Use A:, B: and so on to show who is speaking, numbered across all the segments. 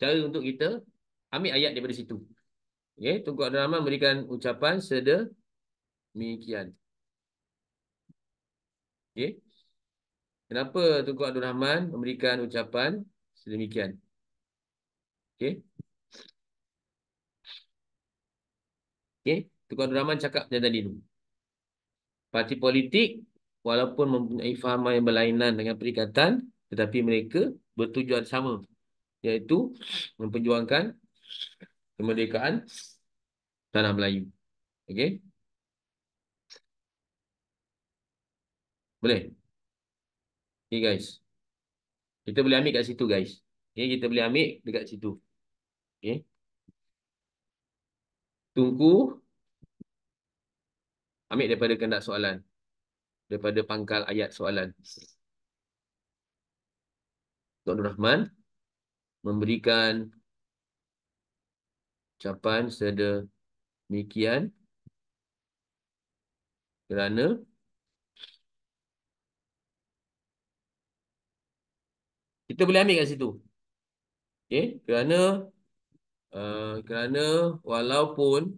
A: Cara untuk kita ambil ayat daripada situ. Okay? Tunku Abdul Rahman berikan ucapan sedemikian. Okay? Kenapa Tunku Abdul Rahman memberikan ucapan sedemikian? Okay? Okay? Tunku Abdul Rahman cakap macam tadi tu. Parti politik walaupun mempunyai fahaman yang berlainan dengan perikatan, tetapi mereka bertujuan sama, iaitu memperjuangkan kemerdekaan tanah Melayu. Okey? Boleh? Okay, guys. Kita boleh ambil kat situ, guys. Okay, kita boleh ambil dekat situ. Okay? Tunggu ambil daripada kehendak soalan. Daripada pangkal ayat soalan. Tuan Abdul Rahman memberikan ucapan sedemikian kerana kita boleh ambil kat situ. Okay? Kerana walaupun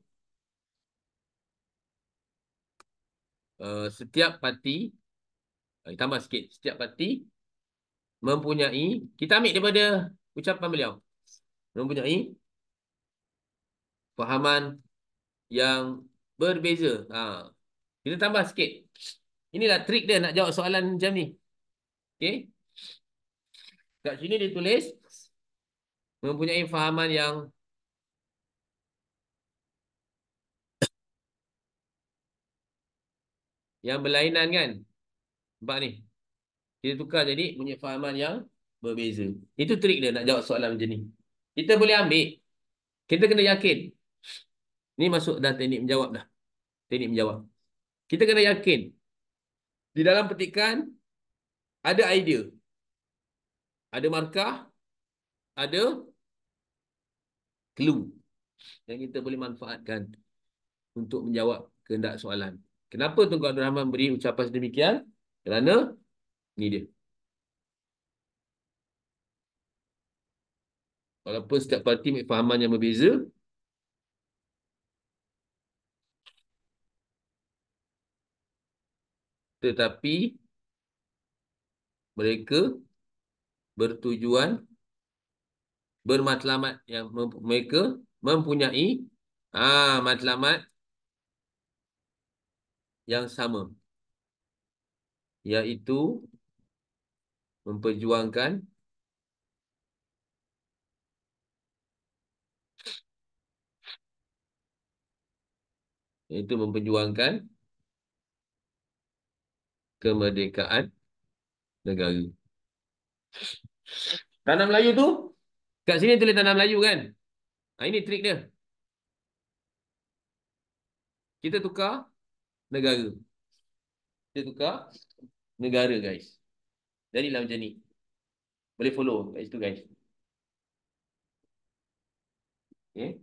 A: setiap parti, tambah sikit, setiap parti mempunyai, kita ambil daripada ucapan beliau, mempunyai fahaman yang berbeza. Kita tambah sikit. Inilah trik dia nak jawab soalan macam ni. Okay? Kat sini dia tulis mempunyai fahaman yang berlainan kan. Nampak ni. Kita tukar jadi punya fahaman yang berbeza. Itu trik dia nak jawab soalan macam ni. Kita boleh ambil. Kita kena yakin. Ni masuk dah teknik menjawab dah. Teknik menjawab. Kita kena yakin. Di dalam petikan ada idea. Ada markah. Ada clue. Yang kita boleh manfaatkan untuk menjawab kehendak soalan. Kenapa Tunku Abdul Rahman beri ucapan sedemikian? Kerana ni dia. Walaupun setiap parti mempunyai fahaman yang berbeza, tetapi mereka bertujuan bermatlamat, yang mereka mempunyai matlamat yang sama, iaitu memperjuangkan kemerdekaan negara. Tanah Melayu tu kat sini tulis tanah Melayu kan. Ini trik dia. Kita tukar negara. Kita tukar negara, guys. Jadilah macam ni. Boleh follow kat situ, guys. Okay.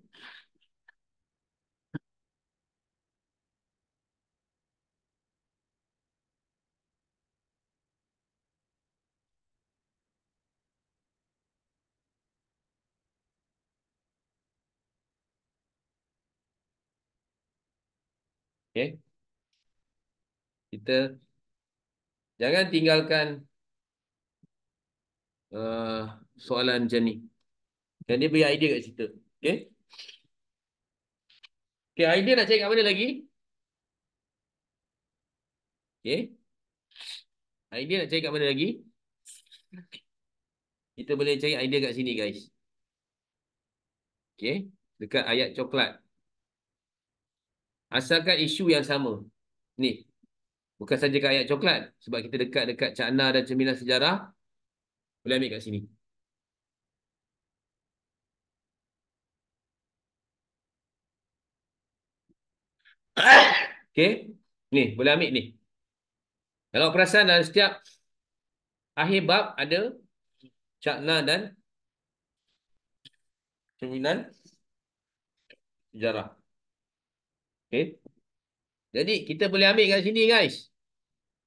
A: Okay. Kita jangan tinggalkan soalan macam ni. Dan dia beri idea kat situ. Okay. Okay, idea nak cari kat mana lagi? Okay. Idea nak cari kat mana lagi? Kita boleh cari idea kat sini, guys. Okay. Dekat ayat coklat. Asalkan isu yang sama. Ni. Bukan saja kat ayat coklat. Sebab kita dekat Cakna dan Cerminan Sejarah. Boleh ambil kat sini. Okay. Ni. Boleh ambil ni. Kalau perasan dalam setiap akhir bab ada Cakna dan Cerminan Sejarah. Okay. Jadi kita boleh ambil kat sini, guys.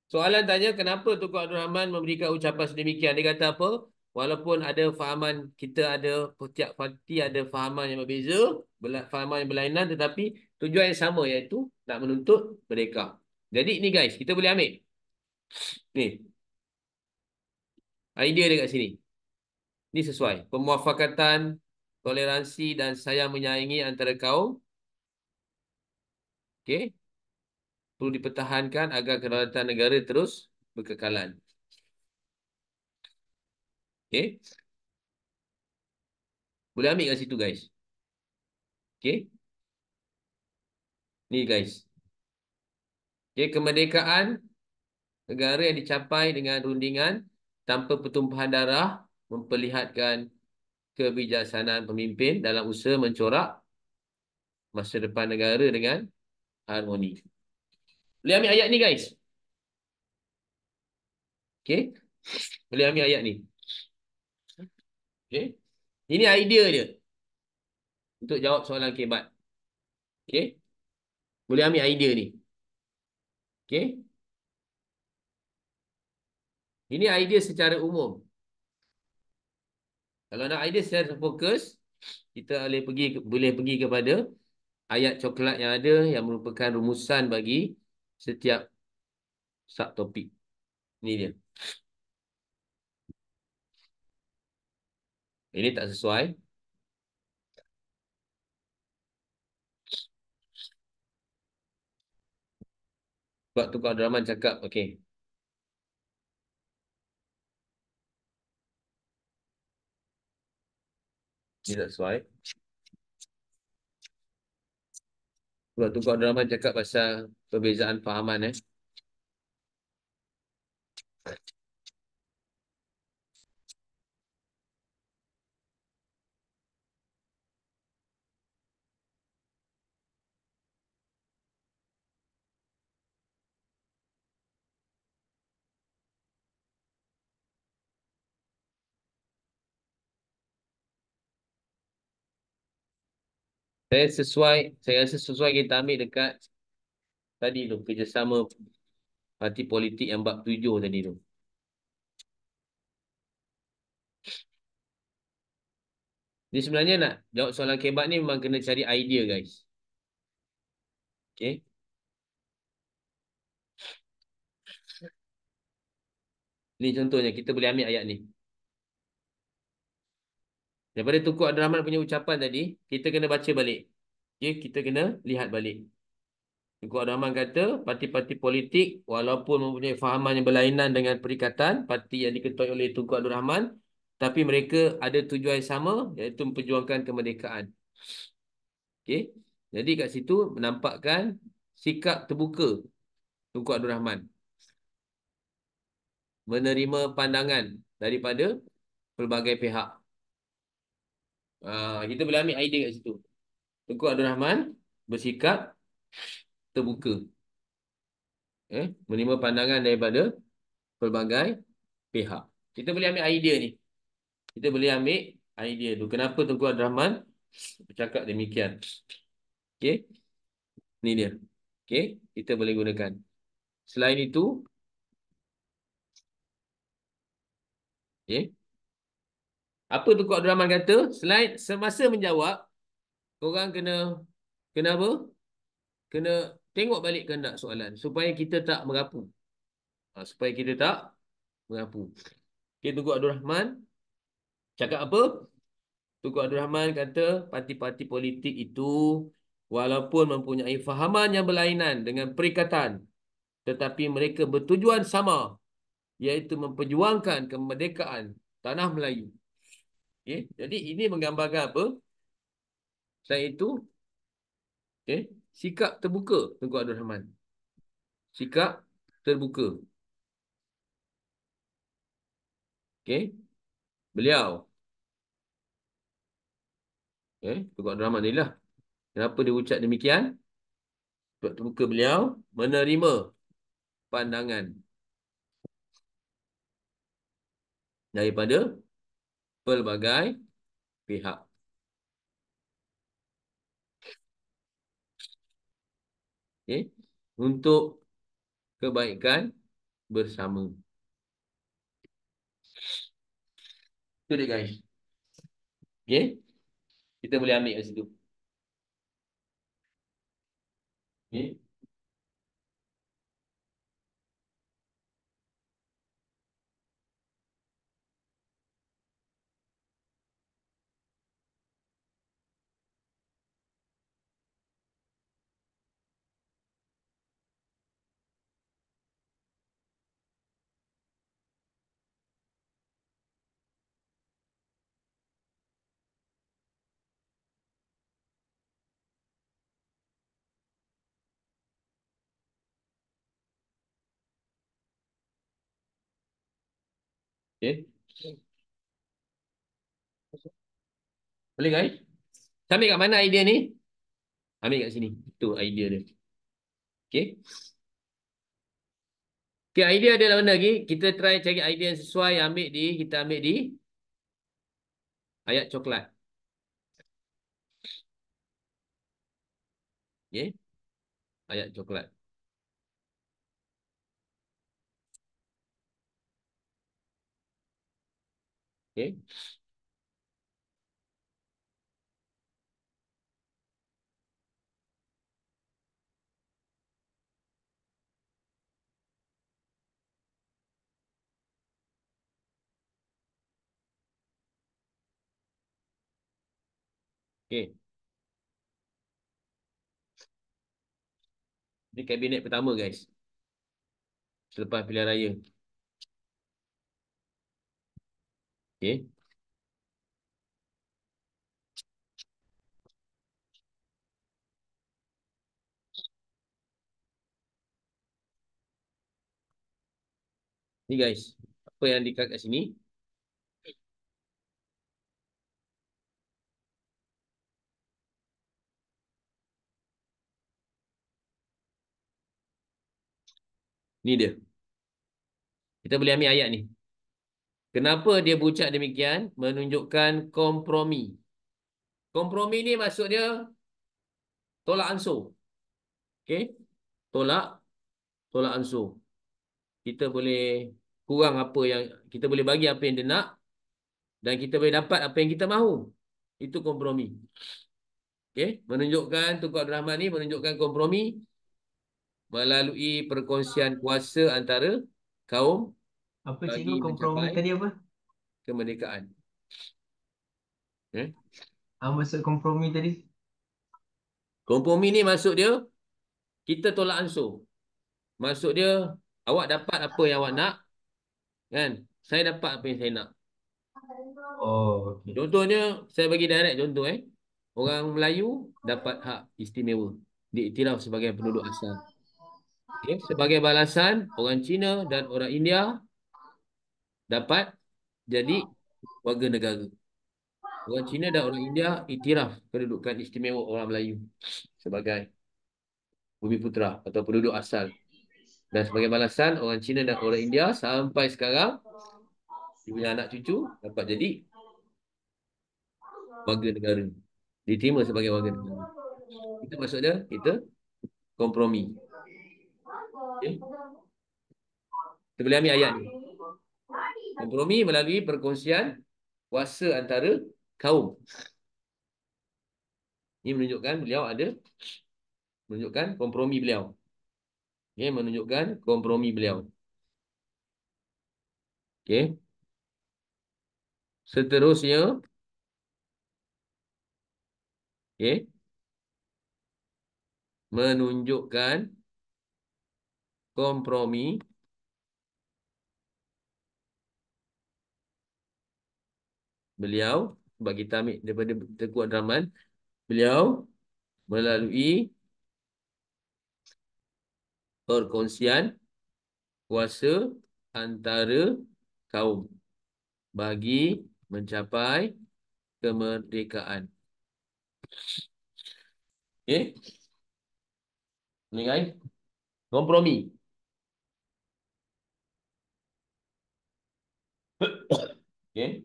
A: Soalan tanya kenapa Tunku Abdul Rahman memberikan ucapan sedemikian. Dia kata apa? walaupun ada fahaman, kita ada, setiap parti ada fahaman yang berbeza, fahaman yang berlainan, tetapi tujuan yang sama, iaitu nak menuntut merdeka. Jadi ni guys, kita boleh ambil ni idea dia kat sini. Ni sesuai. Pemuafakatan, toleransi dan sayang menyayangi antara kaum, okey, perlu dipertahankan agar kedaulatan negara terus berkekalan. Okey, boleh ambil kat situ guys. Okey, ni guys. Okey, kemerdekaan negara yang dicapai dengan rundingan tanpa pertumpahan darah memperlihatkan kebijaksanaan pemimpin dalam usaha mencorak masa depan negara dengan harmoni. Boleh ambil ayat ni guys. Okey, boleh ambil ayat ni. Okey, ini idea dia untuk jawab soalan kebat. Okey, boleh ambil idea ni. Okey, ini idea secara umum. Kalau nak idea secara fokus, kita boleh pergi kepada ayat coklat yang ada, yang merupakan rumusan bagi setiap subtopik. Ini dia. Ini tak sesuai. Sebab Tukar Abdul Rahman cakap, okey. Ini tak sesuai. Sebab Tukar Abdul Rahman cakap pasal perbezaan fahaman. Saya rasa sesuai kita ambil dekat tadi tu, kerjasama parti politik yang bab 7 tadi tu. Jadi sebenarnya nak jawab soalan kebat ni memang kena cari idea guys. Okey. Ni contohnya, kita boleh ambil ayat ni. Daripada Tunku Abdul Rahman punya ucapan tadi, kita kena baca balik. Okey, kita kena lihat balik. Tunku Abdul Rahman kata, parti-parti politik walaupun mempunyai fahaman yang berlainan dengan perikatan parti yang diketuai oleh Tunku Abdul Rahman, tapi mereka ada tujuan yang sama, iaitu memperjuangkan kemerdekaan. Okey. Jadi kat situ menampakkan sikap terbuka Tunku Abdul Rahman menerima pandangan daripada pelbagai pihak. Kita boleh ambil idea kat situ. Tunku Abdul Rahman bersikap terbuka, menerima pandangan daripada pelbagai pihak. Kita boleh ambil idea ni. Kita boleh ambil idea tu. Kenapa Tunku Abdul Rahman bercakap demikian? Okey, ni dia. Okey, kita boleh gunakan. Selain itu, okey, apa Tunku Abdul Rahman kata? Selain semasa menjawab, korang kena apa? Kena tengok balik kehendak soalan supaya kita tak merapu. Supaya kita tak merapu. Okey, Tunku Abdul Rahman cakap apa? Tunku Abdul Rahman kata parti-parti politik itu walaupun mempunyai fahaman yang berlainan dengan perikatan, tetapi mereka bertujuan sama, iaitu memperjuangkan kemerdekaan tanah Melayu. Okay? Jadi ini menggambarkan apa? Selain itu, okay, sikap terbuka Tunku Abdul Rahman. Sikap terbuka. Okay? Beliau. Okay? Tunku Abdul Rahman inilah. Kenapa dia ucap demikian? Sebab terbuka beliau menerima pandangan daripada pelbagai pihak. Okay? Untuk kebaikan bersama. Itu dia guys. Okay. Kita boleh ambil kat situ. Okay. Okay. Boleh guys? Saya ambil kat mana idea ni? Ambil kat sini. Itu idea dia. Okay. Okay, idea dia lah benda lagi. Kita try cari idea yang sesuai. Kita ambil di ayat coklat. Okay. Ayat coklat. Okay. Okay. Ini kabinet pertama guys. Selepas pilihan raya. Okay. Ni guys. Apa yang dekat kat sini. Ni dia. Kita boleh ambil ayat ni. Kenapa dia berucap demikian? Menunjukkan kompromi. Kompromi ni maksud dia tolak ansur. Okay. Tolak. Tolak ansur. Kita boleh kurang apa yang, kita boleh bagi apa yang dia nak dan kita boleh dapat apa yang kita mahu. Itu kompromi. Okay. Menunjukkan, Tunku Abdul Rahman ni menunjukkan kompromi melalui perkongsian kuasa antara kaum
B: Apa
A: bagi
B: cikgu kompromi
A: mencapai
B: tadi apa?
A: kemerdekaan. Eh?
B: Apa maksud kompromi tadi?
A: Kompromi ni maksud dia kita tolak ansur. Maksud dia awak dapat apa yang awak nak, kan? Saya dapat apa yang saya nak.
B: Oh, okey.
A: Contohnya saya bagi direct contoh Orang Melayu dapat hak istimewa, diiktiraf sebagai penduduk asal. Okay? Sebagai balasan, orang Cina dan orang India dapat jadi warga negara. Orang Cina dan orang India iktiraf kedudukan istimewa orang Melayu sebagai bumi putera atau penduduk asal. Dan sebagai balasan, orang Cina dan orang India sampai sekarang, dia punya anak cucu dapat jadi warga negara. Diterima sebagai warga negara. Itu maksud dia, kita kompromi. Okay? Kita boleh ambil ayat ni. Kompromi melalui perkongsian kuasa antara kaum. Ini menunjukkan beliau ada, menunjukkan kompromi beliau. Okay? Menunjukkan kompromi beliau. Okay? Seterusnya, okay? Menunjukkan kompromi beliau, sebab kita ambil daripada Tengku Abdul Rahman, beliau melalui perkongsian kuasa antara kaum bagi mencapai kemerdekaan. Okay? Ni guys, kompromi. Okay?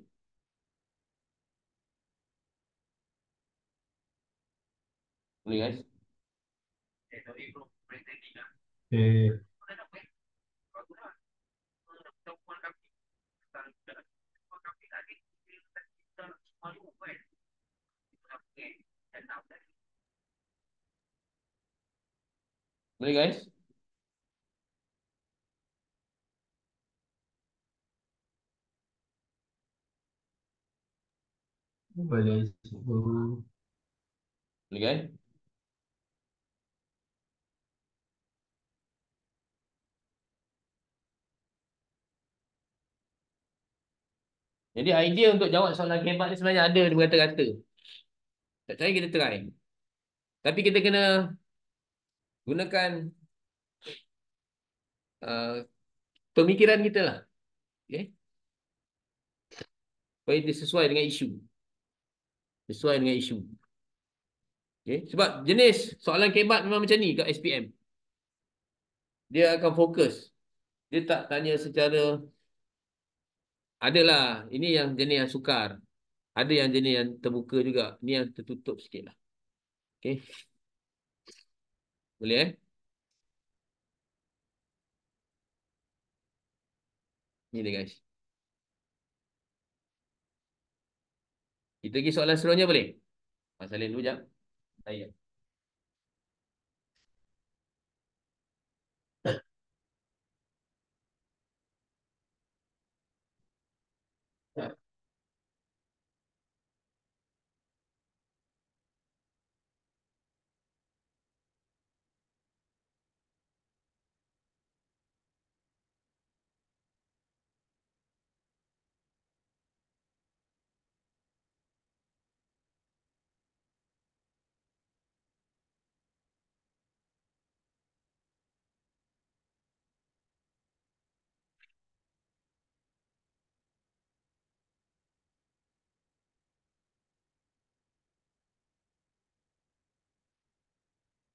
A: Ni guys.
B: Okay.
A: Boleh guys?
B: Boleh cikgu.
A: Boleh guys? Jadi idea untuk jawab soalan kebat ni sebenarnya ada di kata-kata. Tak percaya kita try. Tapi kita kena gunakan uh, pemikiran kita lah. Okay? Supaya dia sesuai dengan isu. Sesuai dengan isu. Okay? Sebab jenis soalan kebat memang macam ni kat SPM. Dia akan fokus. Dia tak tanya secara, adalah ini yang jenis yang sukar. Ada yang jenis yang terbuka juga. Ni yang tertutup sikit lah. Okay? Boleh Ni dia guys. Kita pergi soalan seterusnya boleh? Salin dulu jap. Saya.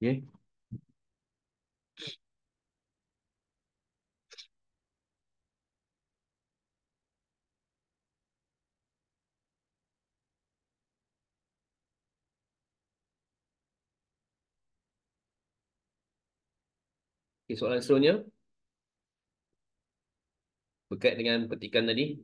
A: Okay. Okay, soalan seterusnya berkait dengan petikan tadi.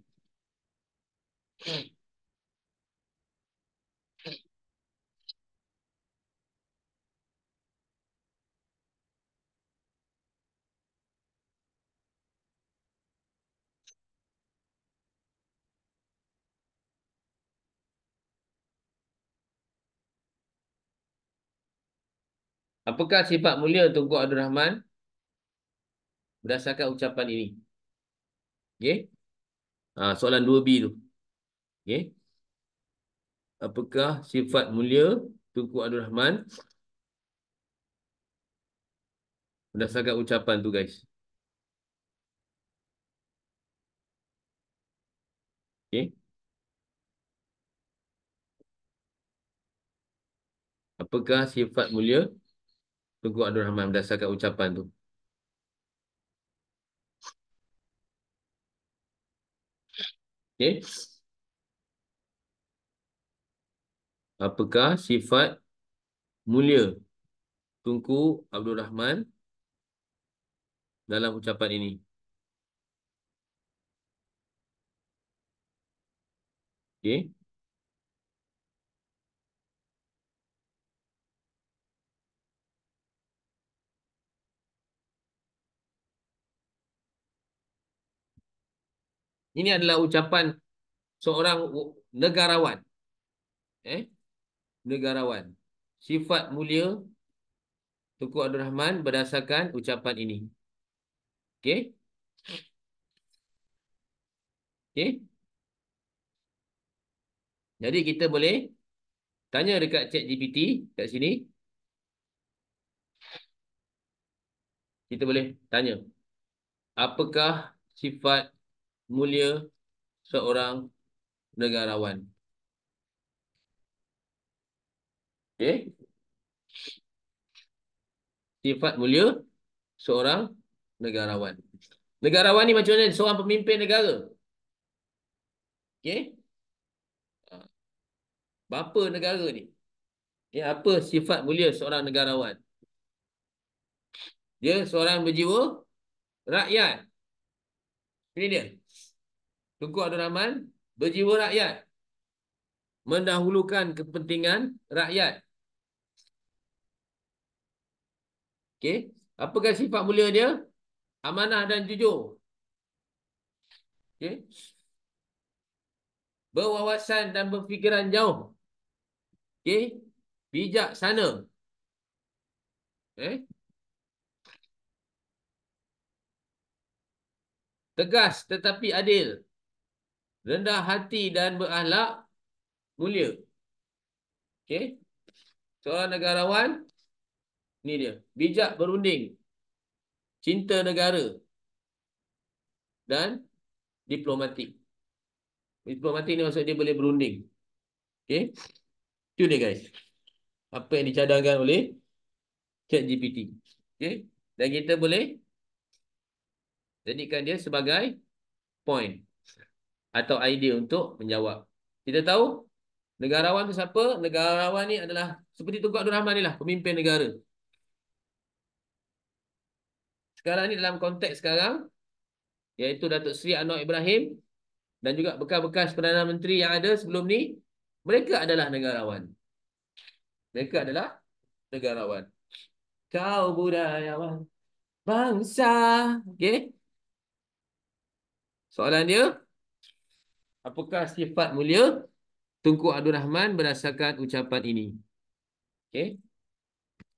A: Apakah sifat mulia Tunku Abdul Rahman berdasarkan ucapan ini? Okay. Soalan 2B tu. Okay. Apakah sifat mulia Tunku Abdul Rahman berdasarkan ucapan tu guys? Okay. Apakah sifat mulia Tunku Abdul Rahman berdasarkan ucapan tu? Okay. Apakah sifat mulia Tunku Abdul Rahman dalam ucapan ini? Okay. Ini adalah ucapan seorang negarawan. Negarawan. Sifat mulia Tunku Abdul Rahman berdasarkan ucapan ini. Okey? Okey? Jadi kita boleh tanya dekat ChatGPT kat sini. Kita boleh tanya, apakah sifat mulia seorang negarawan? Okey? Sifat mulia seorang negarawan. Negarawan ni macam mana? Seorang pemimpin negara. Okey? Bapa negara ni. Ya, apa sifat mulia seorang negarawan? Dia seorang berjiwa rakyat. Ini dia. Tunku Abdul Rahman berjiwa rakyat. Mendahulukan kepentingan rakyat. Okey? Apakah sifat mulia dia? Amanah dan jujur. Okey. Berwawasan dan berfikiran jauh. Okey. Bijaksana. Eh? Tegas tetapi adil. Rendah hati dan berakhlak mulia. Okey. Seorang negarawan, ni dia. Bijak berunding. Cinta negara. Dan diplomatik. Diplomatik ni maksud dia boleh berunding. Okey. Itu dia guys. Apa yang dicadangkan oleh ChatGPT. Okey. Dan kita boleh jadikan dia sebagai point atau idea untuk menjawab. Kita tahu negarawan tu siapa? Negarawan ni adalah seperti Tunku Abdul Rahman ni lah, pemimpin negara. Sekarang ni dalam konteks sekarang, iaitu Datuk Seri Anwar Ibrahim dan juga bekas-bekas Perdana Menteri yang ada sebelum ni, mereka adalah negarawan. Mereka adalah negarawan. Kau budayawan bangsa. Okey. Soalan dia, apakah sifat mulia Tunku Abdul Rahman berdasarkan ucapan ini? Okey.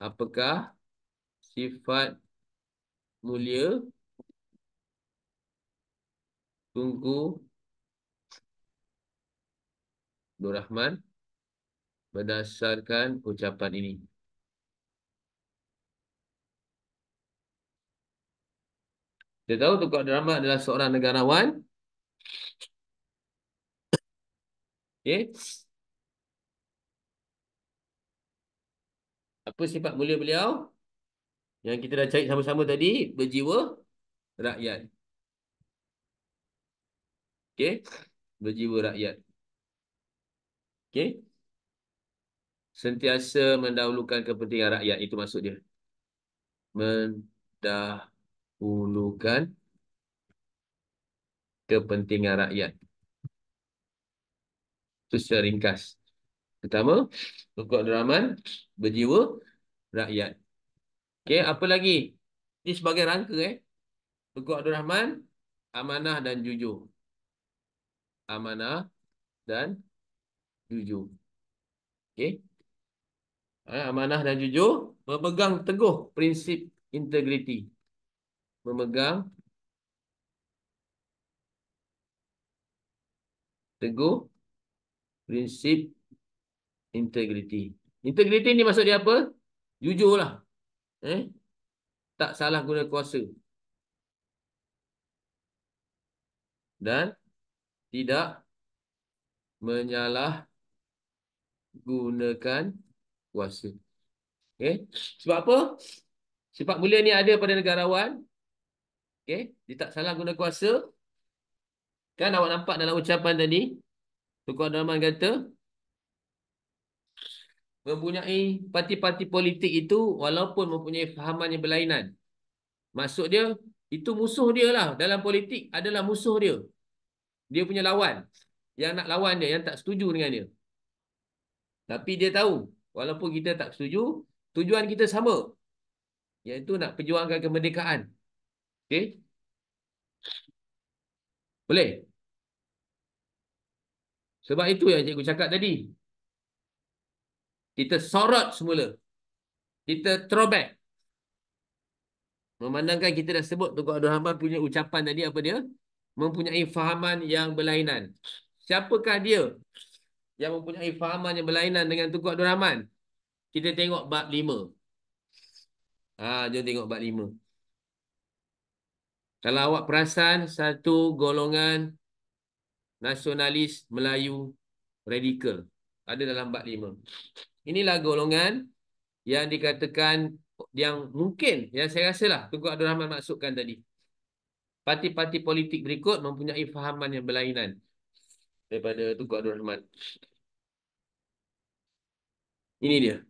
A: Apakah sifat mulia Tunku Abdul Rahman berdasarkan ucapan ini? Kita tahu Tunku Abdul Rahman adalah seorang negarawan. Okey. Apa sifat mulia beliau? Yang kita dah cari sama-sama tadi, berjiwa rakyat. Okey. Berjiwa rakyat. Okey. Sentiasa mendahulukan kepentingan rakyat. Itu maksud dia. Mendahulukan kepentingan rakyat. Itu secara ringkas. Pertama, Tunku Abdul Rahman berjiwa rakyat. Okey, apa lagi? Ini sebagai rangka Tunku Abdul Rahman amanah dan jujur. Amanah dan jujur. Okey. Amanah dan jujur, memegang teguh prinsip integriti. Memegang teguh prinsip integriti. Integriti ni maksud dia apa? Jujurlah. Tak salah guna kuasa. Dan tidak menyalahgunakan kuasa. Okay. Sebab apa? Sifat mulia ni ada pada negarawan. Okay. Dia tak salah guna kuasa. Kan awak nampak dalam ucapan tadi. Tunku Abdul Rahman kata, mempunyai parti-parti politik itu walaupun mempunyai fahaman yang berlainan. Maksud dia, itu musuh dia lah. Dalam politik adalah musuh dia. Dia punya lawan. Yang nak lawan dia, yang tak setuju dengan dia. Tapi dia tahu, walaupun kita tak setuju, tujuan kita sama. Iaitu nak perjuangkan kemerdekaan. Okey? Boleh? Sebab itu yang cikgu cakap tadi. Kita sorot semula. Kita throwback. Memandangkan kita dah sebut Tunku Abdul Rahman punya ucapan tadi apa dia? Mempunyai fahaman yang berlainan. Siapakah dia yang mempunyai fahaman yang berlainan dengan Tunku Abdul Rahman? Kita tengok bab 5. Jom tengok bab 5. Kalau awak perasan, satu golongan nasionalis Melayu radikal ada dalam bab 5. Inilah golongan yang dikatakan, yang mungkin, yang saya rasa lah Tunku Abdul Rahman maksudkan tadi. Parti-parti politik berikut mempunyai fahaman yang berlainan daripada Tunku Abdul Rahman. Ini dia.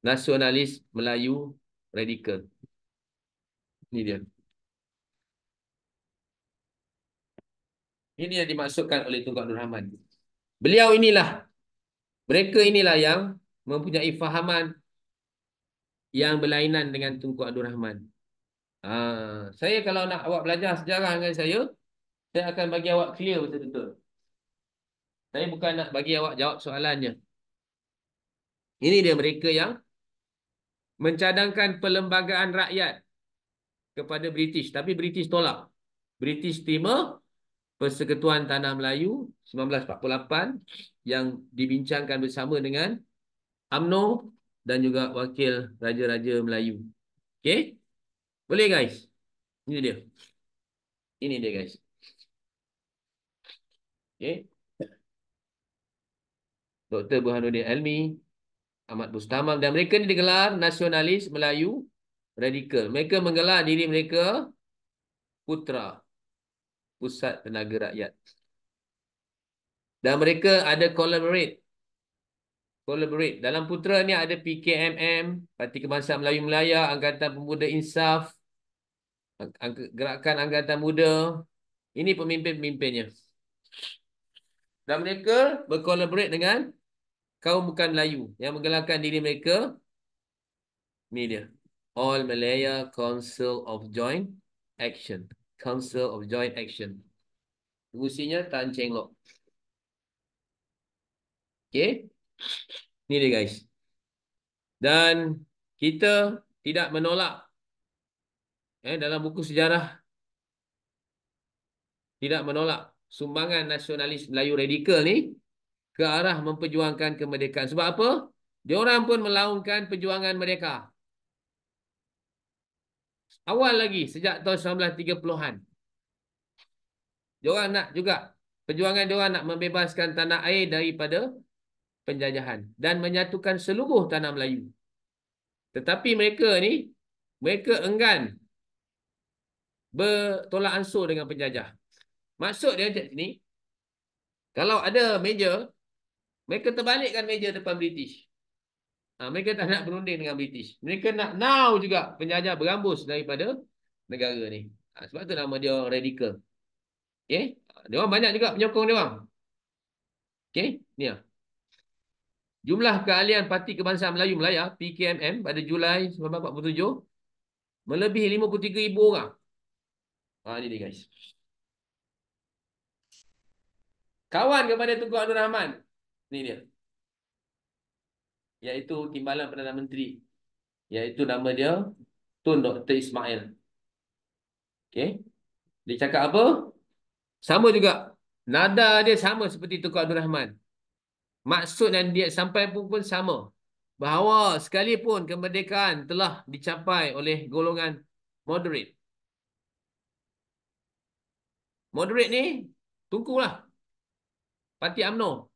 A: Nasionalis Melayu radikal. Ini dia. Ini yang dimaksudkan oleh Tunku Abdul Rahman. Mereka inilah yang mempunyai fahaman yang berlainan dengan Tunku Abdul Rahman. Saya kalau nak awak belajar sejarah dengan saya akan bagi awak clear betul-betul. Saya bukan nak bagi awak jawab soalannya. Ini dia mereka yang mencadangkan perlembagaan rakyat kepada British. Tapi British tolak. British terima Persekutuan Tanah Melayu 1948 yang dibincangkan bersama dengan UMNO dan juga Wakil Raja-Raja Melayu. Okey? Boleh guys? Ini dia. Ini dia guys. Okey? Dr. Burhanuddin Elmi, Ahmad Bustamam dan mereka ni digelar nasionalis Melayu radikal. Mereka menggelar diri mereka Putra, Pusat Tenaga Rakyat. Dan mereka ada collaborate. Dalam Putra ni ada PKMM, Parti Kebangsaan Melayu Melaya, Angkatan Pemuda Insaf, Gerakan Angkatan Muda. Ini pemimpin-pemimpinnya. Dan mereka berkolaborate dengan kaum bukan Melayu yang menggelarkan diri mereka. Ni dia. All Malaya Council of Joint Action. Council of Joint Action. Pengusinya Tan Cheng Lock. Okay. Ni dia guys. Dan kita tidak menolak dalam buku sejarah tidak menolak sumbangan nasionalis Melayu radikal ni ke arah memperjuangkan kemerdekaan. Sebab apa? Diorang pun melaungkan perjuangan mereka. Awal lagi sejak tahun 1930-an. Diorang nak juga perjuangan diorang nak membebaskan tanah air daripada penjajahan dan menyatukan seluruh tanah Melayu. Tetapi mereka enggan bertolak ansur dengan penjajah. Maksud dia macam ni, kalau ada meja, mereka terbalikkan meja depan British. Mereka tak nak berunding dengan British. Mereka nak now juga penjajah berambus daripada negara ni. Sebab tu nama dia radikal. Okay? Dia orang banyak juga penyokong dia orang. Okay? Ni lah. Jumlah keahlian Parti Kebangsaan Melayu Melaya, PKMM, pada Julai 1947, melebihi 53,000 orang. Ini dia guys. Kawan kepada Tunku Abdul Rahman. Ni dia. Iaitu Timbalan Perdana Menteri. Iaitu nama dia Tun Dr. Ismail. Okay. Dia cakap apa? Sama juga. Nada dia sama seperti Tunku Abdul Rahman. Maksud yang dia sampai pun sama. Bahawa sekalipun kemerdekaan telah dicapai oleh golongan moderate. Moderate ni, Tunku lah. Parti UMNO.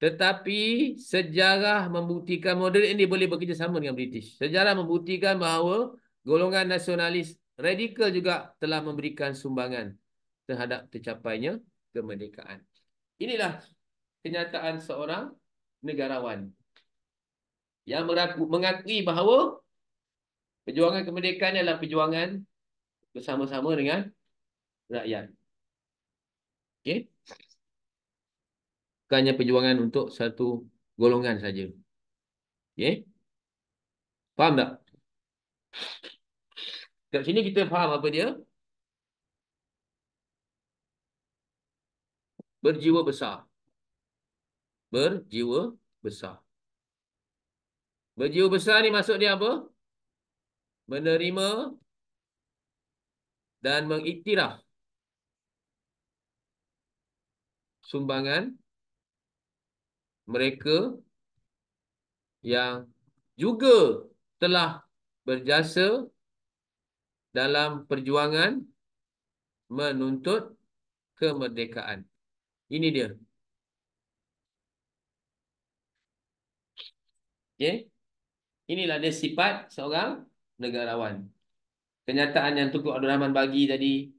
A: Tetapi sejarah membuktikan moderate ini boleh bekerjasama dengan British. Sejarah membuktikan bahawa golongan nasionalis radikal juga telah memberikan sumbangan terhadap tercapainya kemerdekaan. Inilah kenyataan seorang negarawan yang mengakui bahawa perjuangan kemerdekaan adalah perjuangan bersama-sama dengan rakyat. Okey? Bukannya perjuangan untuk satu golongan saja. Okey? Faham tak? Kat sini kita faham apa dia? Berjiwa besar. Berjiwa besar. Berjiwa besar ni maksud dia apa? Menerima dan mengiktiraf sumbangan mereka yang juga telah berjasa dalam perjuangan menuntut kemerdekaan. Ini dia. Okey. Inilah dia sifat seorang negarawan. Kenyataan yang Tunku Abdul Rahman bagi tadi,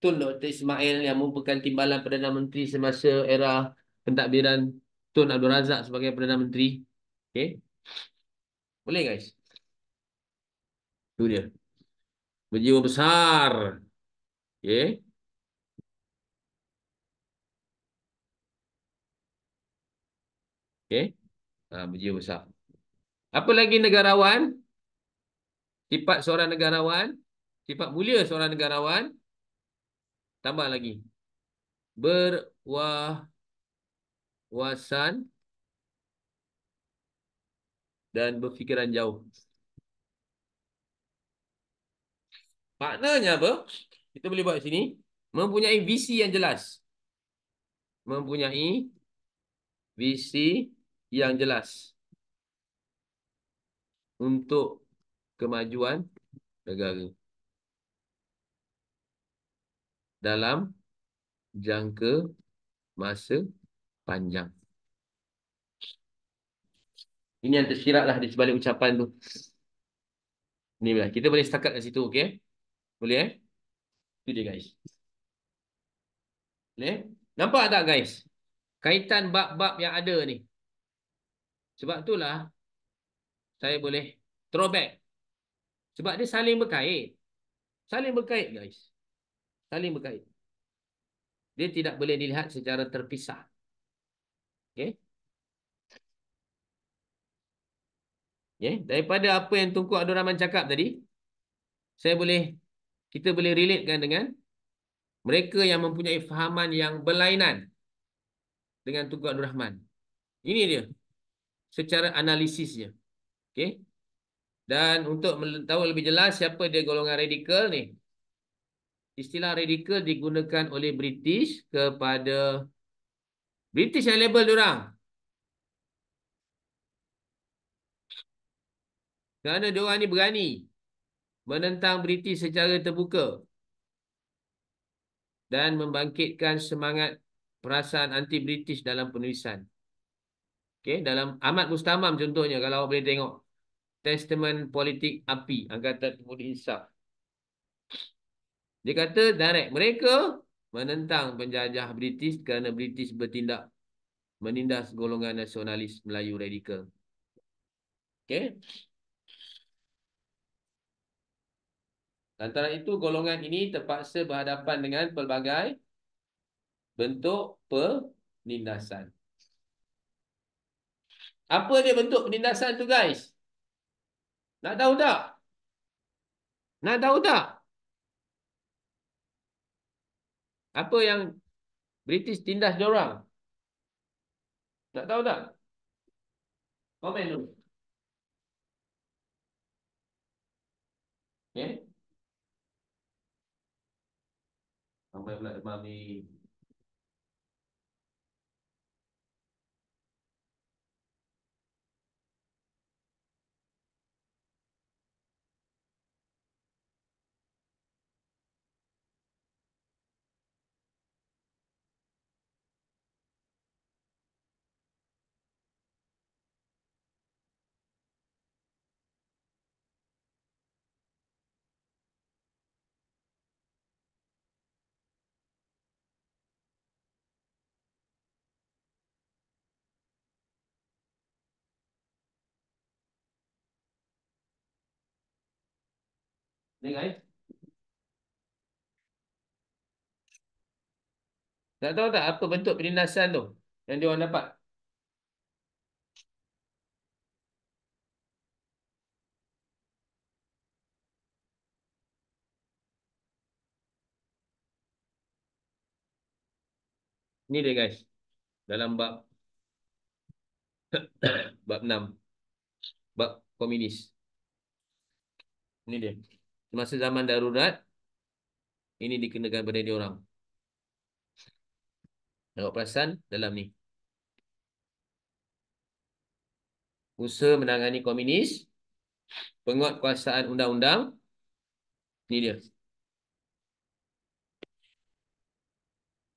A: Tun Dr. Ismail yang merupakan timbalan Perdana Menteri semasa era pentadbiran Tun Abdul Razak sebagai Perdana Menteri. Okey. Boleh guys? Itu dia. Berjiwa besar. Okey. Okey. Berjiwa besar. Apa lagi negarawan? Sifat seorang negarawan. Sifat mulia seorang negarawan. Tambah lagi. Berwawasan dan berfikiran jauh. Maknanya apa? Kita boleh buat sini. Mempunyai visi yang jelas. Mempunyai visi yang jelas untuk kemajuan negara dalam jangka masa panjang. Ini yang tersirat lah di sebalik ucapan tu. Ni lah. Kita boleh setakat kat situ, okey? Boleh Itu dia guys. Boleh? Nampak tak guys? Kaitan bab-bab yang ada ni. Sebab itulah saya boleh throwback. Sebab dia saling berkait. Saling berkait guys. Saling berkait. Dia tidak boleh dilihat secara terpisah. Okey? Okay? Daripada apa yang Tunku Abdul Rahman cakap tadi, kita boleh relatekan dengan mereka yang mempunyai fahaman yang berlainan dengan Tunku Abdul Rahman. Ini dia secara analisisnya. Okey? Dan untuk tahu lebih jelas siapa dia golongan radikal ni. Istilah radikal digunakan oleh British kepada British yang label diorang. Kerana diorang ni berani menentang British secara terbuka dan membangkitkan semangat perasaan anti-British dalam penulisan. Okey, dalam Ahmad Mustamam contohnya kalau awak boleh tengok Testament Politik Api Angkatan Pemuda Insaf. Dia kata direct mereka menentang penjajah British kerana British bertindak menindas golongan nasionalis Melayu radikal. Okey. Antara itu golongan ini terpaksa berhadapan dengan pelbagai bentuk penindasan. Apa dia bentuk penindasan tu guys? Nak tahu tak? Nak tahu tak? Apa yang British tindas diorang? Nak tahu tak? Komen dulu. Okay. Sampai pula demam ni. Ni guys. Nak tahu tak apa bentuk penindasan tu yang diorang dapat? Ni dia guys. Dalam bab bab 6. Bab komunis. Ini dia. Semasa zaman darurat, ini dikenakan pada diorang. Awak perasan dalam ni. Usaha menangani komunis, penguatkuasaan undang-undang. Ni dia.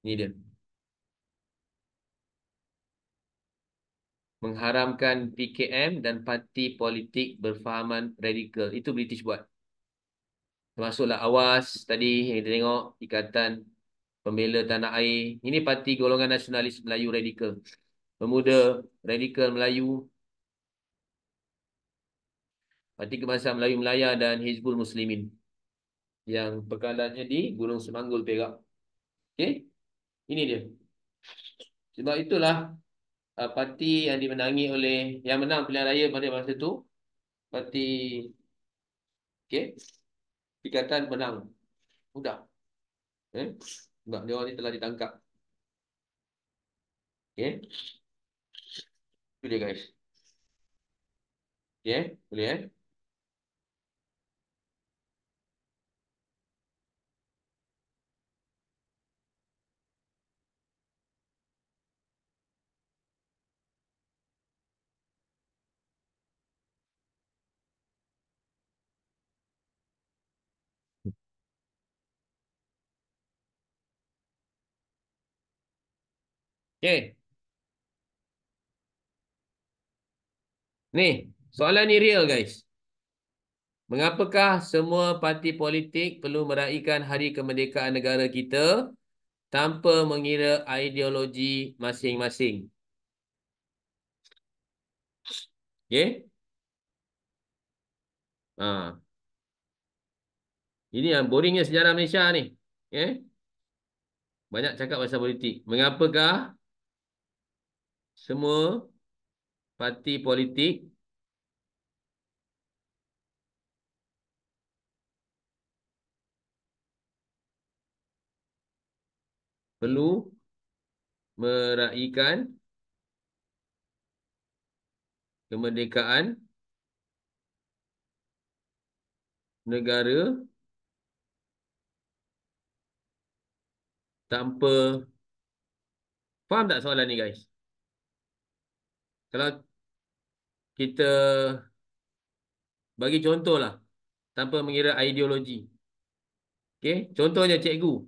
A: Ni dia. Mengharamkan PKM dan parti politik berfahaman radikal. Itu British buat. Termasuklah AWAS tadi yang kita tengok, Ikatan Pembela Tanah Air. Ini parti golongan nasionalis Melayu radikal. Pemuda radikal Melayu, Parti Kebangsaan Melayu Melaya dan Hizbul Muslimin. Yang pekadannya di Gunung Semanggul, Perak. Okey? Ini dia. Sebab itulah parti yang dimenangi oleh yang menang pilihan raya pada masa itu, parti okey, Pikatan menang. Mudah. Eh? Enggak, dia orang ni telah ditangkap. Okey, itu dia guys. Okey, boleh Okey, ni soalan ni real guys. Mengapakah semua parti politik perlu meraihkan Hari Kemerdekaan negara kita tanpa mengira ideologi masing-masing? Okey? Ha, ini yang boringnya sejarah Malaysia ni. Okey? Banyak cakap pasal politik. Mengapakah semua parti politik perlu meraihkan kemerdekaan negara tanpa... Faham tak soalan ni guys? Kalau kita bagi contoh lah, tanpa mengira ideologi. Okey, contohnya cikgu.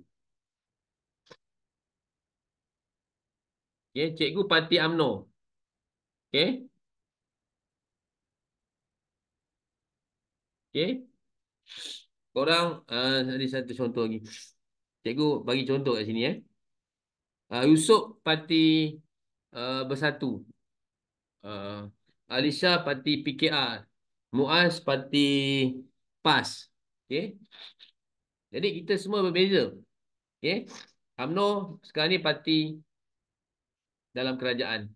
A: Okey, cikgu parti UMNO. Okey? Okey? Korang ada satu contoh lagi. Cikgu bagi contoh kat sini. Yusof parti Bersatu. Alisha parti PKR. Muaz parti PAS. Okey? Jadi kita semua berbeza. Okey? UMNO sekarang ni parti dalam kerajaan.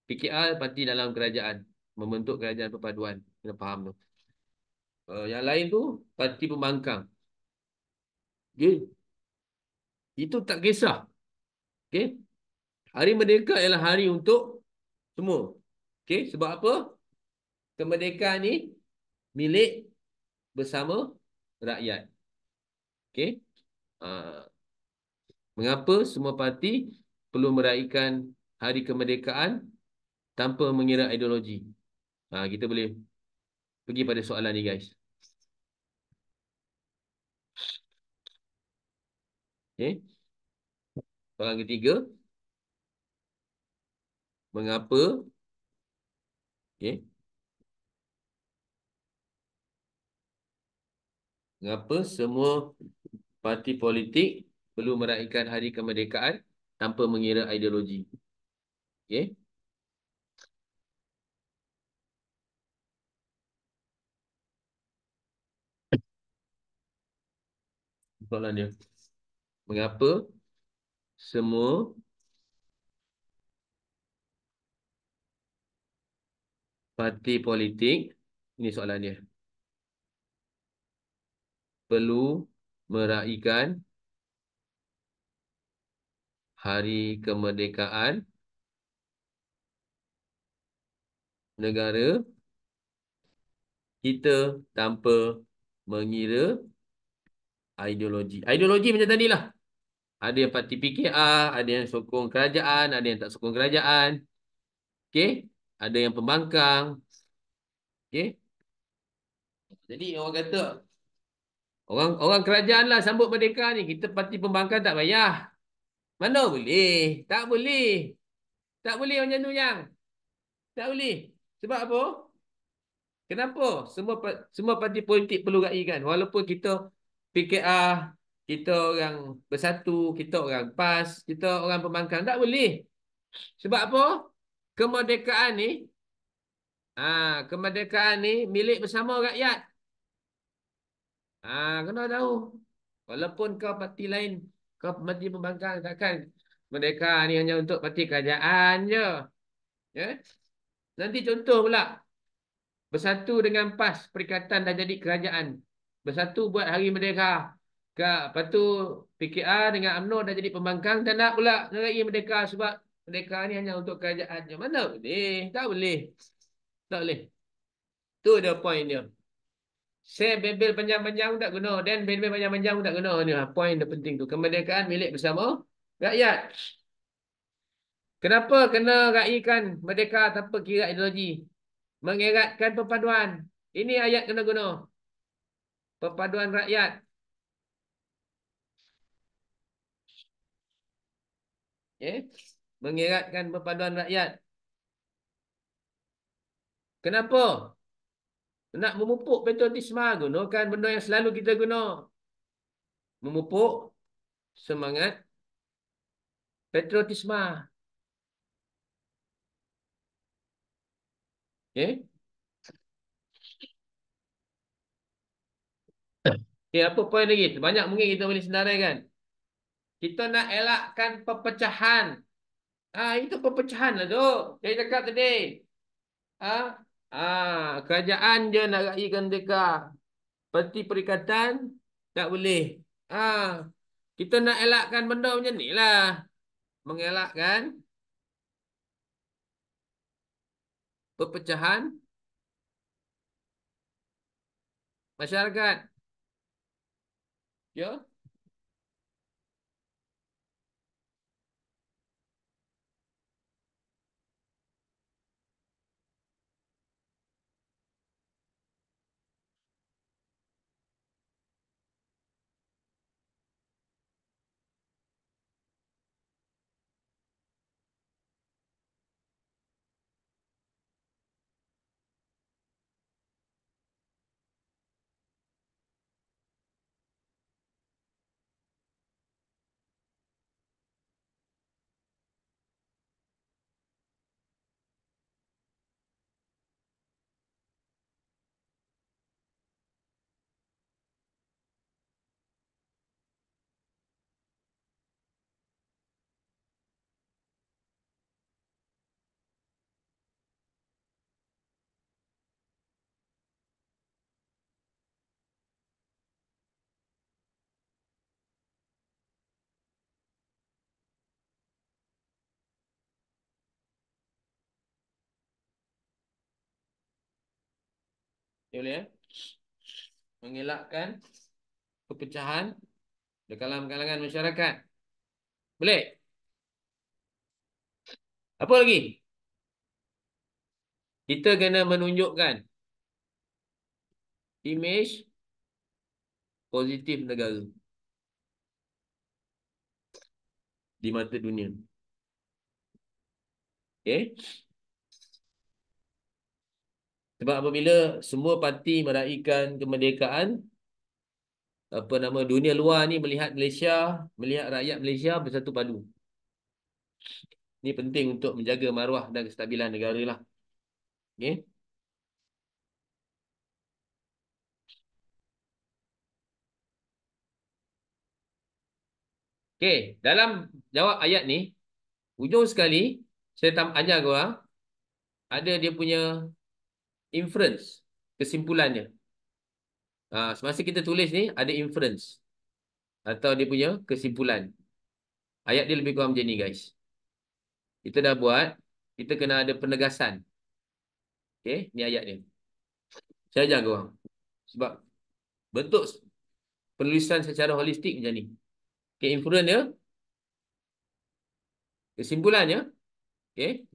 A: PKR parti dalam kerajaan. Membentuk kerajaan perpaduan. Kena faham tu. Yang lain tu parti pembangkang. Okey? Itu tak kisah. Okey? Hari Merdeka ialah hari untuk semua. Okey? Sebab apa? Kemerdekaan ni milik bersama rakyat. Okey? Uh, Mengapa semua parti perlu meraihkan Hari Kemerdekaan tanpa mengira ideologi? Kita boleh pergi pada soalan ni guys. Okey? Soalan ketiga. Mengapa? Okey? Mengapa semua parti politik perlu meraihkan Hari Kemerdekaan tanpa mengira ideologi? Okey? Soalan dia. Mengapa semua parti politik, ini soalan dia, perlu meraihkan Hari Kemerdekaan negara kita tanpa mengira ideologi. Ideologi macam tadilah. Ada yang parti PKR, ada yang sokong kerajaan, ada yang tak sokong kerajaan. Okey? Ada yang pembangkang. Okey? Jadi orang kata orang orang kerajaan lah sambut merdeka ni. Kita parti pembangkang tak payah. Mana boleh? Tak boleh. Tak boleh macam tu yang. Tak boleh. Sebab apa? Kenapa? Semua parti politik perlu raikan. Walaupun kita PKR, kita orang Bersatu, kita orang PAS, kita orang pembangkang. Tak boleh. Sebab apa? Kemerdekaan ni, kemerdekaan ni milik bersama rakyat. Kena tahu. Walaupun kau parti lain, kau parti pembangkang, takkan merdeka ni hanya untuk parti kerajaan je. Ya. Nanti contoh pula. Bersatu dengan PAS, Perikatan dah jadi kerajaan. Bersatu buat Hari Merdeka. Lepas tu PKR dengan UMNO dah jadi pembangkang. Dan nak pula Hari Merdeka sebab Merdeka ni hanya untuk kerajaan. Yang mana boleh? Tak boleh. Tak boleh. Tu dia point dia. Saya bebel panjang-panjang tak guna. Dan bebel panjang-panjang tak guna. Ni lah point dia penting tu. Kemerdekaan milik bersama rakyat. Kenapa kena raikan merdeka tanpa kira ideologi? Mengeratkan perpaduan. Ini ayat kena guna. Perpaduan rakyat. Okay. Mengeratkan perpaduan rakyat. Kenapa? Nak memupuk patriotisme. Gunakan benda yang selalu kita guna. Memupuk semangat patriotisme. Okay. Okay, apa poin lagi? Banyak mungkin kita boleh senaraikan. Kita nak elakkan perpecahan. Itu perpecahan lah tu. Saya cakap tadi. Ah, kerajaan je nak raikan mereka. Parti Perikatan tak boleh. Ah, kita nak elakkan benda macam ni lah. Mengelakkan perpecahan masyarakat. Ya. Ya boleh ya. Mengelakkan perpecahan di kalangan masyarakat. Boleh? Apa lagi? Kita kena menunjukkan imej positif negara di mata dunia. Okay? Sebab apabila semua parti meraihkan kemerdekaan, apa nama, dunia luar ni melihat Malaysia, melihat rakyat Malaysia bersatu padu. Ini penting untuk menjaga maruah dan kestabilan negara lah. Okay? Okay, dalam jawab ayat ni, ujung sekali, saya ajar korang, ada dia punya inference, kesimpulannya. Semasa kita tulis ni, ada inference. Atau dia punya kesimpulan. Ayat dia lebih kurang macam ni, guys. Kita dah buat, kita kena ada penegasan. Okay, ni ayat dia. Saya ajar korang. Sebab bentuk penulisan secara holistik macam ni. Okay, inference dia, kesimpulannya, okay.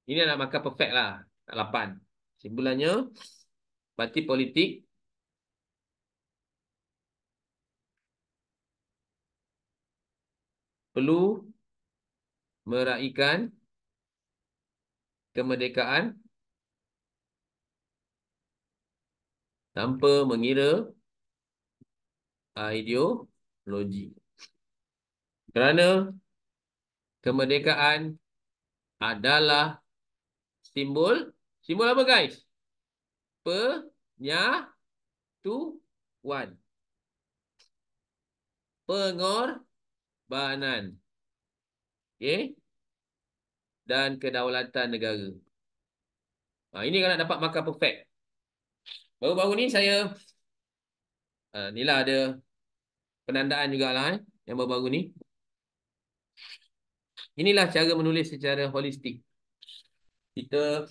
A: Ini adalah markah perfect lah. 8. Kesimpulannya, parti politik perlu meraihkan kemerdekaan tanpa mengira ideologi. Kerana kemerdekaan adalah simbol. Simbol apa, guys? Penyatuan. pengorbanan, okey, dan kedaulatan negara. Ini kalau nak dapat markah perfect. Baru-baru ni saya ni lah ada penandaan jugalah yang baru-baru ni. Inilah cara menulis secara holistik. Kita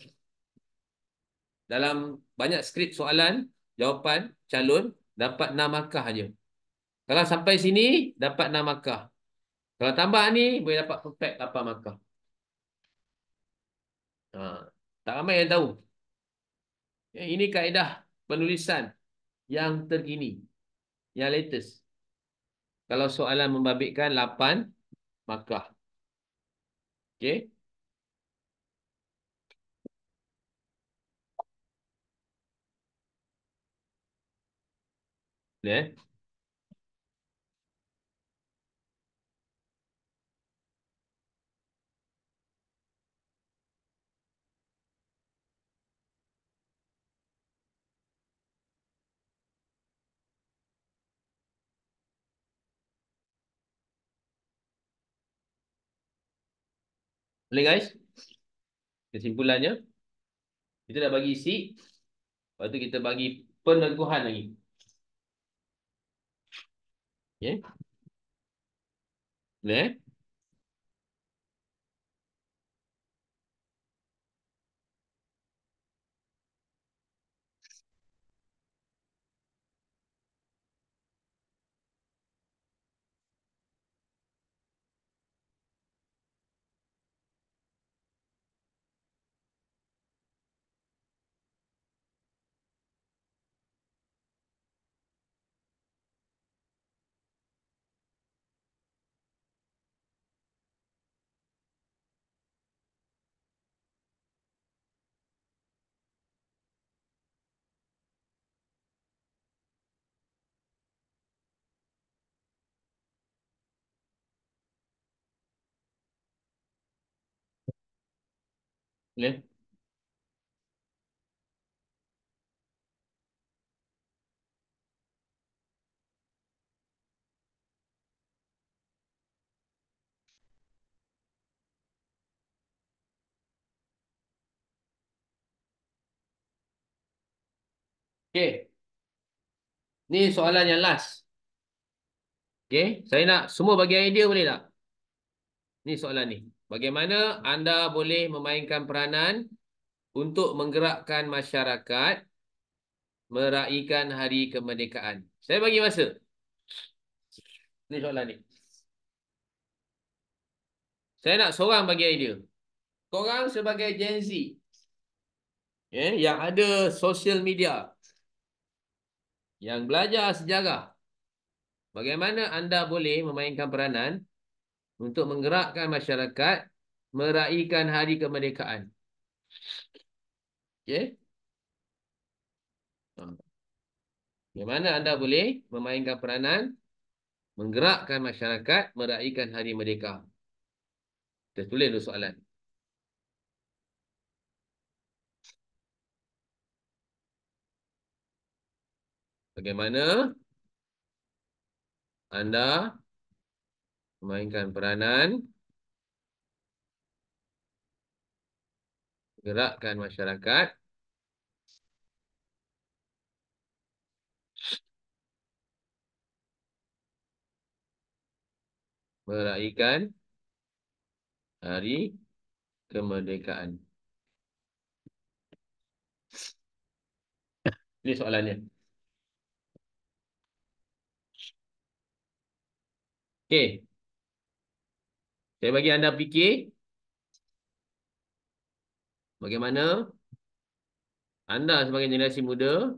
A: dalam banyak skrip soalan, jawapan calon dapat 6 markah aja. Kalau sampai sini dapat 6 markah. Kalau tambah ni boleh dapat perfect 8 markah. Ha, tak ramai yang tahu. Ini kaedah penulisan yang terkini, yang latest. Kalau soalan membabitkan 8 markah. Okey. Boleh Boleh guys? Kesimpulannya, kita dah bagi isi. Lepas tu kita bagi peneguhan lagi. Okey. Boleh Boleh. Okey. Ni soalan yang last. Okey. Saya nak semua bagi idea boleh tak? Ni soalan ni. Bagaimana anda boleh memainkan peranan untuk menggerakkan masyarakat meraihkan hari kemerdekaan? Saya bagi masa. Ni soalan ni. Saya nak seorang bagi idea. Korang sebagai Gen Z, yang ada social media, yang belajar sejarah, bagaimana anda boleh memainkan peranan untuk menggerakkan masyarakat meraihkan hari kemerdekaan? Okey? Bagaimana anda boleh memainkan peranan menggerakkan masyarakat meraihkan hari merdeka? Kita tulis dulu soalan. Bagaimana anda memainkan peranan gerakkan masyarakat meraihkan hari kemerdekaan? Ini soalannya. Okey. Saya bagi anda fikir bagaimana anda sebagai generasi muda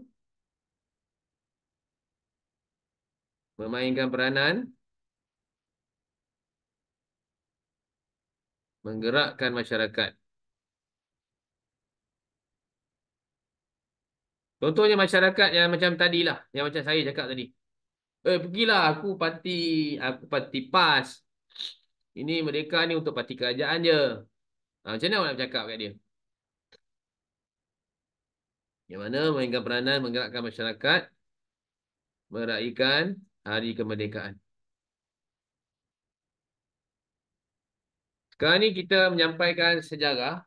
A: memainkan peranan menggerakkan masyarakat. Contohnya masyarakat yang macam tadilah, yang macam saya cakap tadi. Pergilah aku parti PAS. Ini mereka ni untuk parti kerajaan je. Macam mana awak nak bercakap kat dia? Yang mana memainkan peranan menggerakkan masyarakat meraihkan hari kemerdekaan. Sekarang ni kita menyampaikan sejarah.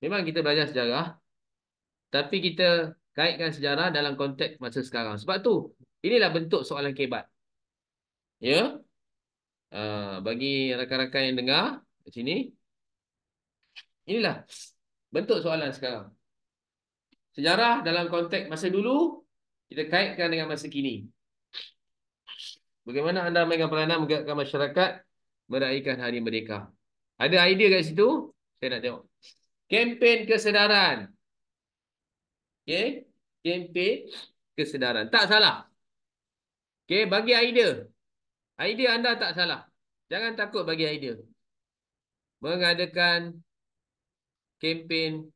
A: Memang kita belajar sejarah. Tapi kita kaitkan sejarah dalam konteks masa sekarang. Sebab tu, inilah bentuk soalan kebat. Ya, bagi rakan-rakan yang dengar di sini, inilah bentuk soalan sekarang. Sejarah dalam konteks masa dulu, kita kaitkan dengan masa kini. Bagaimana anda mainkan peranan menggerakkan masyarakat meraihkan Hari Merdeka? Ada idea kat situ? Saya nak tengok. Kempen kesedaran. Okey? Kempen kesedaran. Tak salah. Okey, bagi idea. Idea anda tak salah. Jangan takut bagi idea. Mengadakan kempen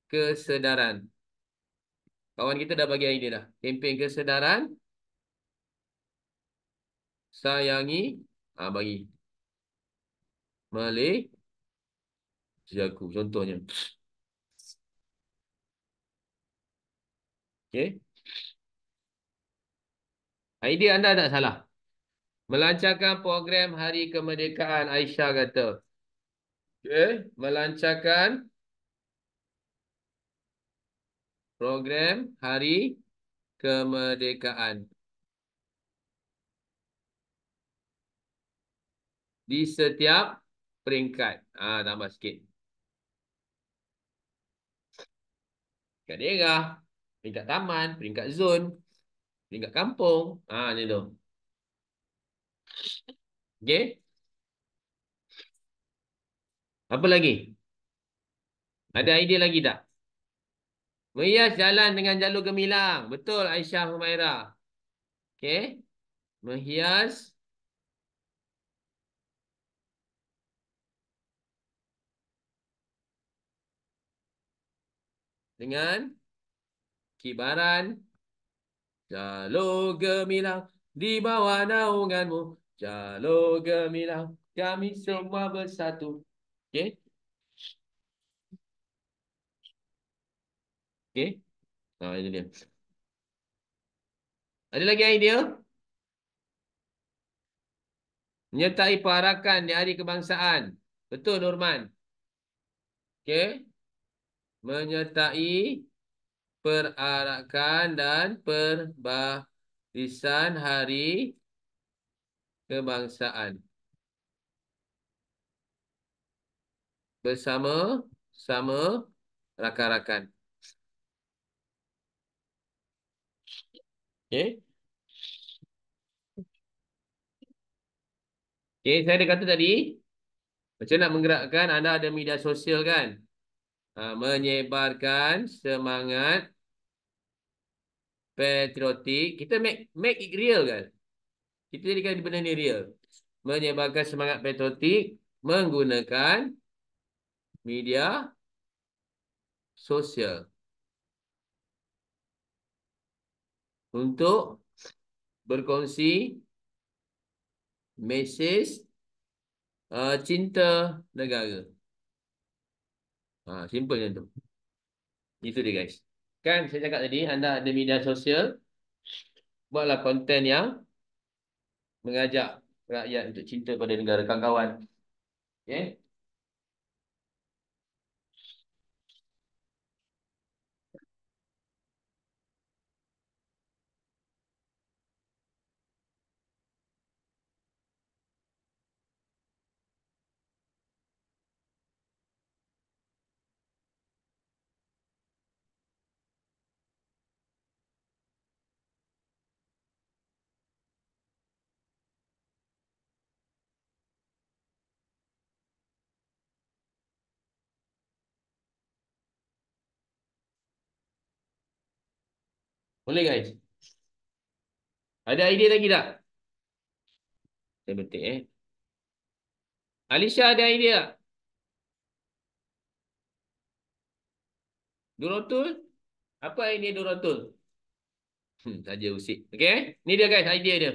A: kesedaran. Kawan kita dah bagi idea dah. Kempen kesedaran. Sayangi. Bagi. Malaysiaku. Contohnya. Okey. Idea anda tak salah. Melancarkan program Hari Kemerdekaan, Aisyah kata. Okay. Melancarkan program Hari Kemerdekaan di setiap peringkat. Tambah sikit. Peringkat daerah, peringkat taman, peringkat zon, peringkat kampung. Ni tu. Okay. Apa lagi? Ada idea lagi tak? Menghias jalan dengan jalur gemilang. Betul Aisyah Humaira. Okay. Menghias dengan kibaran jalur gemilang di bawah naunganmu. Jalur gemilang kami semua bersatu. Okay. Okay. Ini dia. Ada lagi idea? Menyertai perarakan di Hari Kebangsaan. Betul Nurman. Okay. Menyertai perarakan dan perbarisan Hari Kebangsaan. Bersama rakan-rakan. Okay. Okay, saya ada kata tadi, macam nak menggerakkan, anda ada media sosial kan? Menyebarkan semangat patriotik. Kita make it real kan? Kita jadikan benda ni real. Menyebarkan semangat patriotik menggunakan media sosial untuk berkongsi mesej cinta negara. Simple macam tu. Itu dia guys. Kan saya cakap tadi, anda ada media sosial, buatlah konten yang mengajak rakyat untuk cinta pada negara, kawan-kawan. Okay? Boleh guys? Ada idea lagi tak? Saya betik Alisha ada idea tak? Durotul? Apa idea Durotul? Saja usik. Okay? Ni dia guys, idea dia.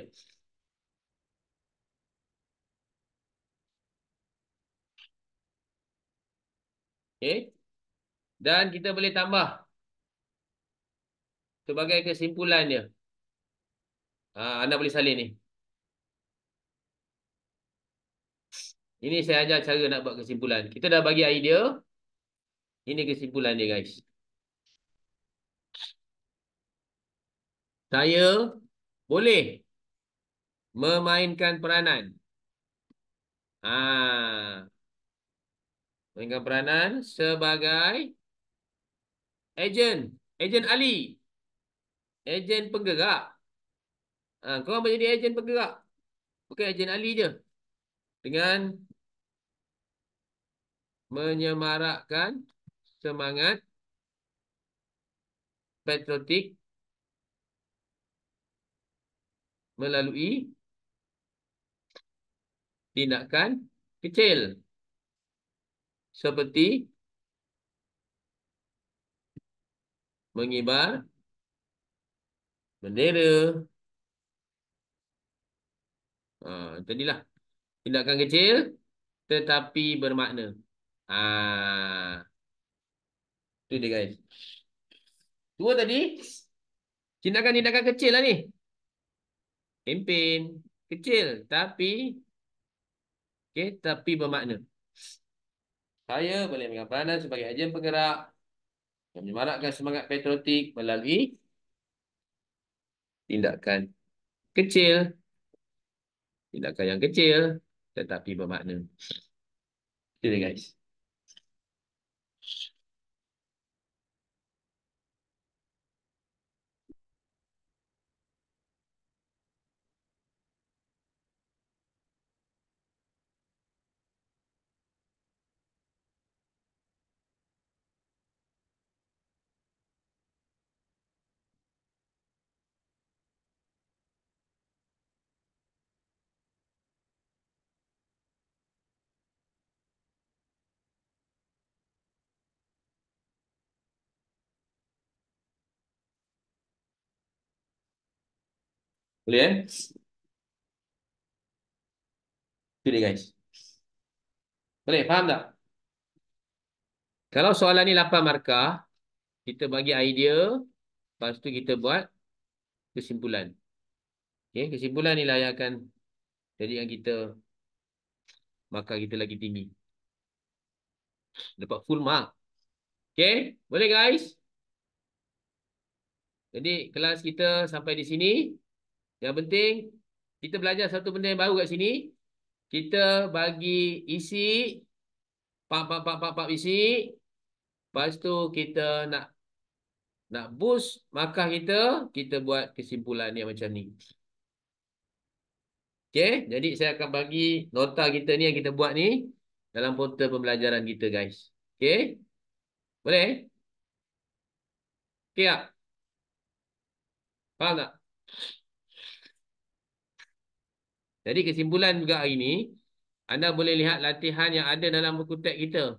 A: Okay? Dan kita boleh tambah sebagai kesimpulan dia. Anda boleh salin ni. Ini saya ajar cara nak buat kesimpulan. Kita dah bagi idea. Ini kesimpulan dia, guys. Saya boleh memainkan peranan. Mainkan peranan sebagai ejen ahli, ejen penggerak. Korang boleh jadi ejen penggerak. Bukan ejen ahli je. Dengan menyemarakkan semangat patriotik melalui tindakan kecil seperti mengibar bendera. Tadilah tindakan kecil tetapi bermakna. Itu dia, guys. Dua tadi tindakan-tindakan kecil lah ni. Kempen kecil tapi bermakna. Saya boleh mengambil peranan sebagai agen penggerak yang menyemarakkan semangat patriotik melalui tindakan kecil, tindakan yang kecil tetapi bermakna. Itu dia, guys. Boleh, eh? Itu dia, guys. Boleh, faham tak? Kalau soalan ni 8 markah, kita bagi idea, lepas tu kita buat kesimpulan. Okay, kesimpulan ni lah yang akan jadikan kita markah kita lagi tinggi. Dapat full mark. Okay, boleh, guys? Jadi kelas kita sampai di sini. Yang penting kita belajar satu benda yang baru kat sini. Kita bagi isi pak isi. Lepas tu kita nak boost markah kita buat kesimpulan yang macam ni. Okay, jadi saya akan bagi nota kita ni yang kita buat ni dalam portal pembelajaran kita, guys. Okay, boleh? Okay tak? Faham tak? Jadi kesimpulan juga hari ni, anda boleh lihat latihan yang ada dalam buku teks kita.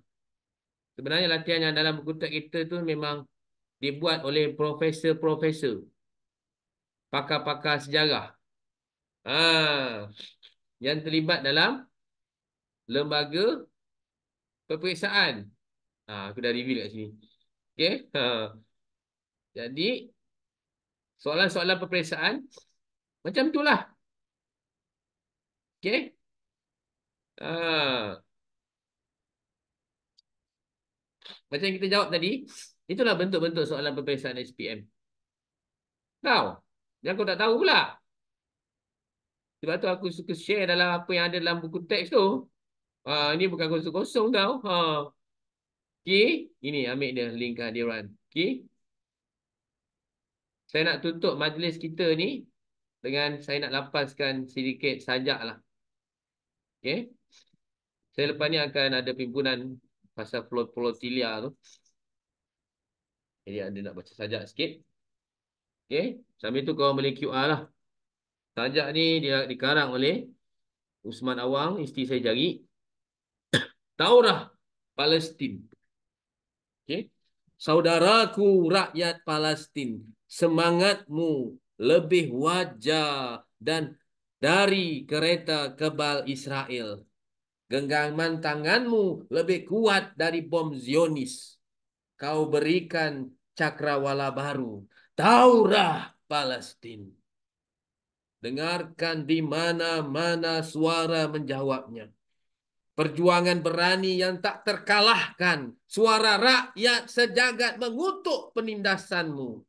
A: Sebenarnya latihan yang dalam buku teks kita tu memang dibuat oleh profesor-profesor, pakar-pakar sejarah. Yang terlibat dalam lembaga peperiksaan. Aku dah review kat sini. Okay. Jadi, soalan-soalan peperiksaan macam itulah. Okay. Macam yang kita jawab tadi, itulah bentuk-bentuk soalan peperiksaan SPM. Tahu? Yang kau tak tahu pula. Sebab tu aku suka share dalam apa yang ada dalam buku teks tu. Ini bukan kosong-kosong tau. Okay. Ini ambil dia link kehadiran. Okay. Saya nak tutup majlis kita ni dengan saya nak lapaskan sedikit sajak lah. Okay. Saya lepas ni akan ada pimpunan pasal flotilia tu. Jadi ada nak baca sajak sikit. Okay. Sambil tu korang boleh QR lah. Sajak ni dia dikarang oleh Usman Awang, isteri saya jari. Taurah Palestin. Okay. Saudaraku rakyat Palestin, semangatmu lebih wajar dan dari kereta kebal Israel. Genggaman tanganmu lebih kuat dari bom Zionis. Kau berikan cakrawala baru. Taurah Palestin. Dengarkan di mana-mana suara menjawabnya. Perjuangan berani yang tak terkalahkan. Suara rakyat sejagat mengutuk penindasanmu.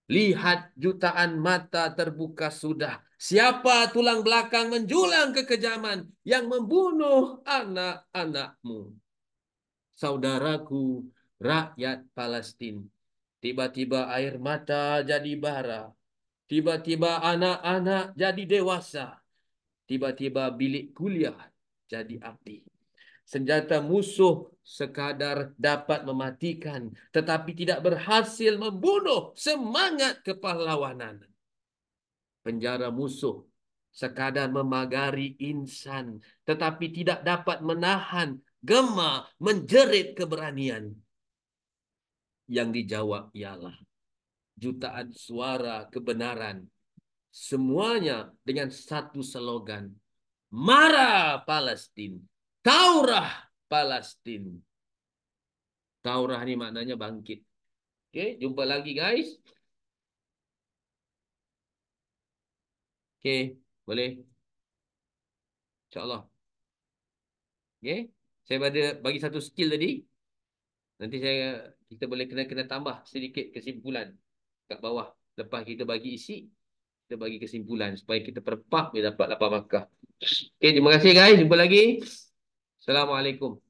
A: Lihat jutaan mata terbuka sudah. Siapa tulang belakang menjulang kekejaman yang membunuh anak-anakmu. Saudaraku, rakyat Palestin. Tiba-tiba air mata jadi bara. Tiba-tiba anak-anak jadi dewasa. Tiba-tiba bilik kuliah jadi api. Senjata musuh sekadar dapat mematikan, tetapi tidak berhasil membunuh semangat kepahlawanan. Penjara musuh sekadar memagari insan, tetapi tidak dapat menahan gema menjerit keberanian. Yang dijawab ialah jutaan suara kebenaran. Semuanya dengan satu slogan. Mara Palestin. Taurah Palestin. Taurah ni maknanya bangkit. Okey, jumpa lagi guys. Okey, boleh. InsyaAllah. Okey. Saya bagi satu skill tadi. Nanti kita boleh kena tambah sedikit kesimpulan kat bawah. Lepas kita bagi isi, kita bagi kesimpulan supaya kita perpak dia dapat 8 markah. Okey, terima kasih guys. Jumpa lagi. Assalamualaikum.